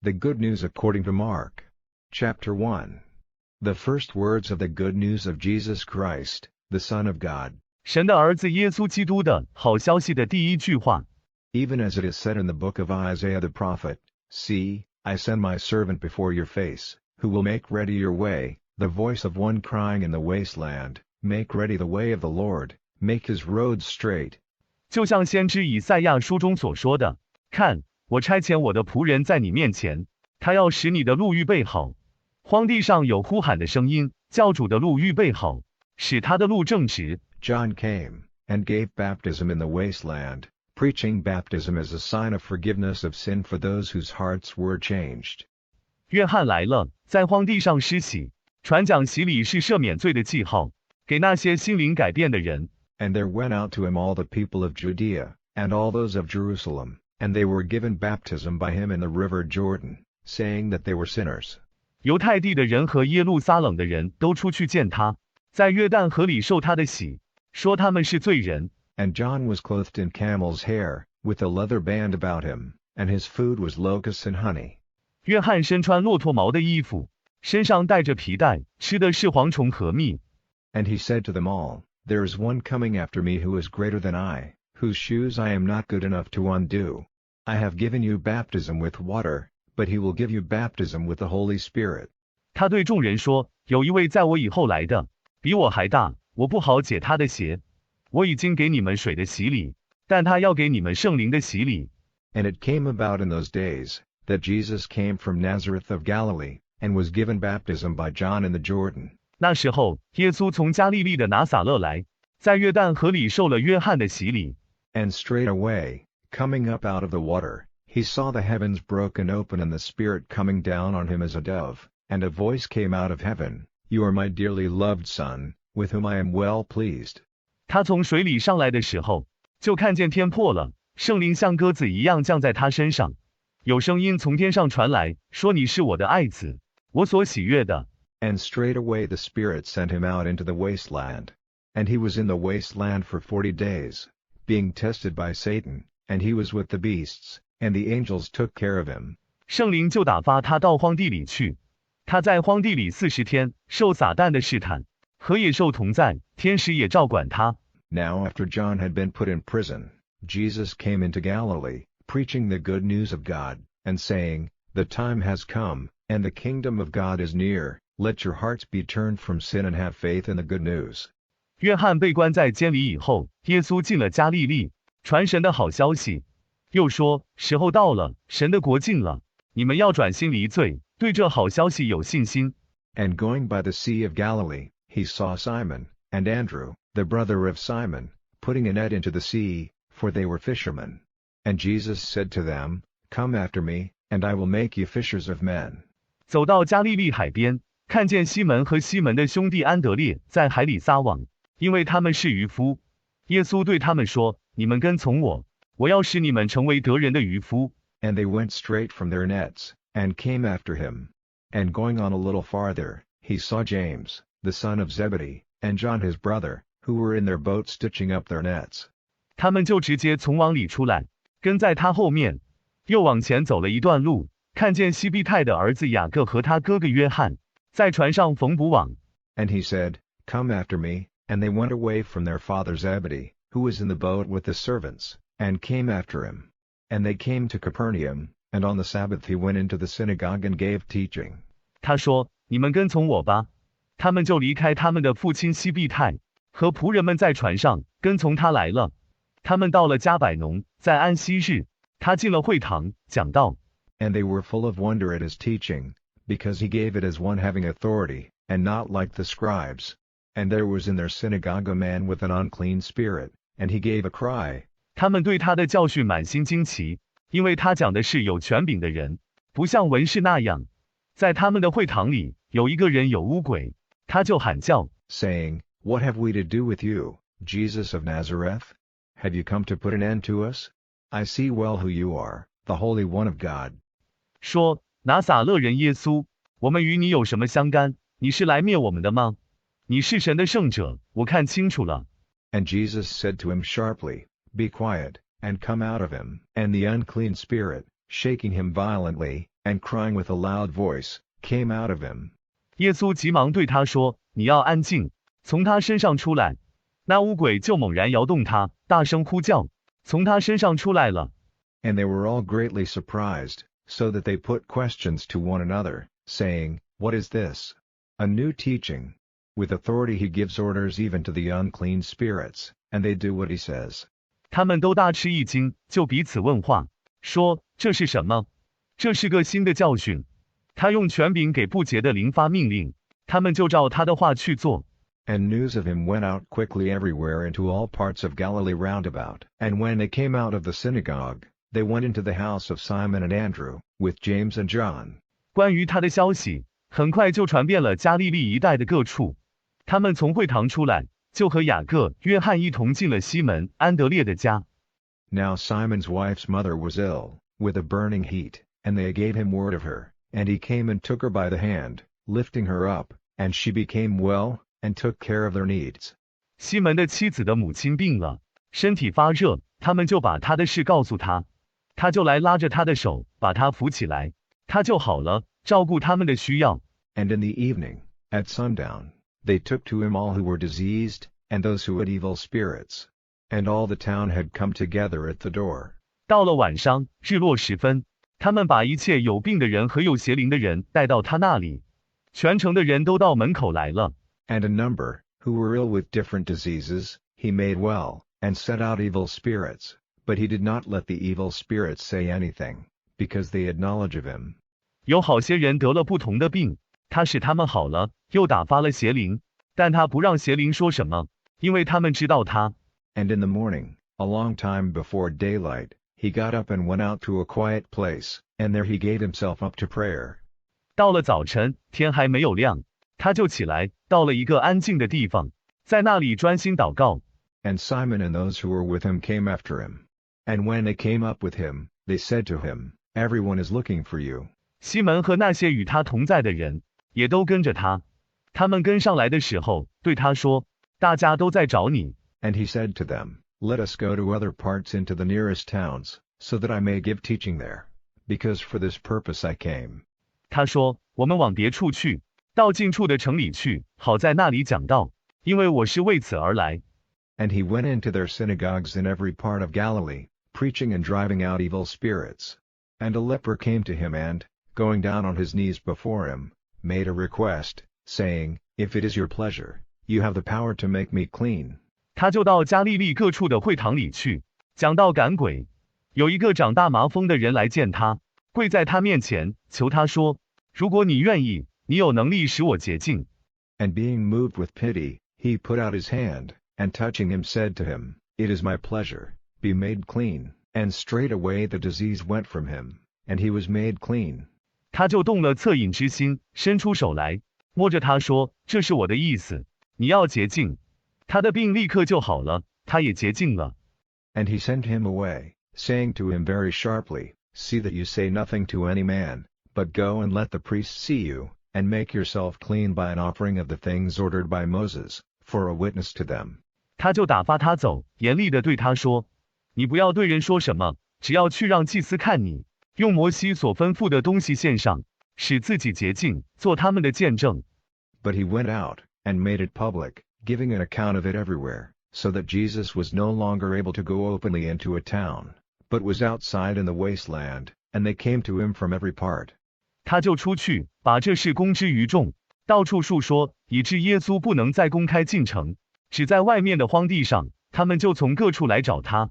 The Good News according to Mark. Chapter 1. The first words of the good news of Jesus Christ, the Son of God. 神的儿子耶稣基督的好消息的第一句话。Even as it is said in the book of Isaiah the prophet, See, I send my servant before your face, who will make ready your way, the voice of one crying in the wasteland, make ready the way of the Lord, make his roads straight. 就像先知以赛亚书中所说的，看，我差遣我的仆人在你面前，他要使你的路预备好。荒地上有呼喊的声音，叫主的路预备好，使他的路正直。John came, and gave baptism in the wasteland, preaching baptism as a sign of forgiveness of sin for those whose hearts were changed. 约翰来了，在荒地上施洗，传讲洗礼是赦免罪的记号，给那些心灵改变的人。And there went out to him all the people of Judea, and all those of Jerusalem, and they were given baptism by him in the river Jordan, saying that they were sinners. 犹太地的人和耶路撒冷的人都出去见他，在约旦河里受他的洗，说他们是罪人。And John was clothed in camel's hair, with a leather band about him, and his food was locusts and honey. 约翰身穿骆驼毛的衣服，身上带着皮带，吃的是蝗虫和蜜。And he said to them all, There is one coming after me who is greater than I, whose shoes I am not good enough to undo. I have given you baptism with water, but he will give you baptism with the Holy Spirit. 他对众人说，有一位在我以后来的，比我还大，我不好解他的鞋。我已经给你们水的洗礼，但他要给你们圣灵的洗礼。And it came about in those days, that Jesus came from Nazareth of Galilee, and was given baptism by John in the Jordan. 那时候，耶稣从加利利的拿撒勒来，在约旦河里受了约翰的洗礼。And straightway, coming up out of the water, he saw the heavens broken open and the Spirit coming down on him as a dove, and a voice came out of heaven, You are my dearly loved Son, with whom I am well pleased. 他从水里上来的时候，就看见天破了，圣灵像鸽子一样降在他身上。有声音从天上传来，说你是我的爱子，我所喜悦的。And straightway the Spirit sent him out into the wasteland. And he was in the wasteland for 40 days, being tested by Satan, and he was with the beasts, and the angels took care of him. 圣灵就打发他到荒地里去，他在荒地里40天，受撒旦的试探，和野兽同在，天使也照管他。Now after John had been put in prison, Jesus came into Galilee, preaching the good news of God, and saying, The time has come, and the kingdom of God is near. Let your hearts be turned from sin and have faith in the good news. 约翰被关在监里以后，耶稣进了加利利，传神的好消息，又说，时候到了，神的国近了，你们要转心离罪，对这好消息有信心。And going by the sea of Galilee, he saw Simon, and Andrew, the brother of Simon, putting a net into the sea, for they were fishermen. And Jesus said to them, Come after me, and I will make you fishers of men. 走到加利利海边，看见西门和西门的兄弟安德烈在海里撒网，因为他们是渔夫。耶稣对他们说，你们跟从我，我要使你们成为得人的渔夫。And they went straight from their nets, and came after him. And going on a little farther, he saw James, the son of Zebedee, and John his brother, who were in their boat stitching up their nets. 他们就直接从网里出来，跟在他后面，又往前走了一段路，看见西庇太的儿子雅各和他哥哥约翰在船上缝补网。And he said, Come after me, and they went away from their father Zebedee, who was in the boat with the servants, and came after him. And they came to Capernaum, and on the Sabbath he went into the synagogue and gave teaching. 他说，你们跟从我吧。他们就离开他们的父亲西庇太，和仆人们在船上，跟从他来了。他们到了加百农，在安息日，他进了会堂，讲道。And they were full of wonder at his teaching, because he gave it as one having authority, and not like the scribes. And there was in their synagogue a man with an unclean spirit, and he gave a cry. 他们对他的教训满心惊奇，因为他讲的是有权柄的人，不像文士那样。在他们的会堂里，有一个人有污鬼，他就喊叫 saying, What have we to do with you, Jesus of Nazareth? Have you come to put an end to us? I see well who you are, the Holy One of God. 说，拿撒勒人耶稣，我们与你有什么相干？你是来灭我们的吗？你是神的圣者，我看清楚了。And Jesus said to him sharply, Be quiet, and come out of him. And the unclean spirit, shaking him violently, and crying with a loud voice, came out of him. 耶稣急忙对他说：“你要安静，从他身上出来。”那污鬼就猛然摇动他，大声呼叫，从他身上出来了。And they were all greatly surprised, so that they put questions to one another, saying, What is this? A new teaching. With authority he gives orders even to the unclean spirits, and they do what he says. 他们都大吃一惊，就彼此问话，说：“这是什么？这是个新的教训。他用权柄给不洁的灵发命令，他们就照他的话去做。” And news of him went out quickly everywhere into all parts of Galilee round about. And when they came out of the synagogue, they went into the house of Simon and Andrew, with James and John. 关于他的消息，很快就传遍了加利利一带的各处。他们从会堂出来，就和雅各、约翰一同进了西门、安德烈的家。Now Simon's wife's mother was ill, with a burning heat, and they gave him word of her, and he came and took her by the hand, lifting her up, and she became well, and took care of their needs. 西门的妻子的母亲病了，身体发热，他们就把他的事告诉他，他就来拉着他的手，把他扶起来，他就好了，照顾他们的需要。And in the evening, at sundown, they took to him all who were diseased, and those who had evil spirits. And all the town had come together at the door. 到了晚上，日落时分，他们把一切有病的人和有邪灵的人带到他那里，全城的人都到门口来了。And a number, who were ill with different diseases, he made well, and set out evil spirits, but he did not let the evil spirits say anything, because they had knowledge of him. 有好些人得了不同的病，他使他们好了，又打发了邪灵，但他不让邪灵说什么，因为他们知道他。And in the morning, a long time before daylight, he got up and went out to a quiet place, and there he gave himself up to prayer. 到了早晨，天还没有亮，他就起来，到了一个安静的地方，在那里专心祷告。And Simon and those who were with him came after him. And when they came up with him, they said to him, Everyone is looking for you. 西门和那些与他同在的人，也都跟着他。他们跟上来的时候，对他说：“大家都在找你。” And he said to them, Let us go to other parts into the nearest towns, so that I may give teaching there, because for this purpose I came. 他说：“我们往别处去，到近处的城里去，好在那里讲道，因为我是为此而来。” And he went into their synagogues in every part of Galilee, preaching and driving out evil spirits. And a leper came to him and, going down on his knees before him, made a request, saying, If it is your pleasure, you have the power to make me clean. 他就到加利利各处的会堂里去，讲道赶鬼。有一个长大麻风的人来见他，跪在他面前，求他说：“如果你愿意，你有能力使我洁净。” And being moved with pity, he put out his hand, and touching him said to him, It is my pleasure, be made clean. And straightway the disease went from him, and he was made clean. 他就动了恻隐之心，伸出手来，摸着他说：“这是我的意思，你要洁净。”他的病立刻就好了，他也洁净了。And he sent him away, saying to him very sharply, See that you say nothing to any man, but go and let the priests see you, and make yourself clean by an offering of the things ordered by Moses, for a witness to them. 他就打发他走，严厉地对他说：“你不要对人说什么，只要去让祭司看你，用摩西所吩咐的东西献上，使自己洁净，做他们的见证。” But he went out, and made it public, giving an account of it everywhere, so that Jesus was no longer able to go openly into a town, but was outside in the wasteland, and they came to him from every part. 他就出去，把这事公之于众，到处述说，以致耶稣不能再公开进城，只在外面的荒地上，他们就从各处来找他。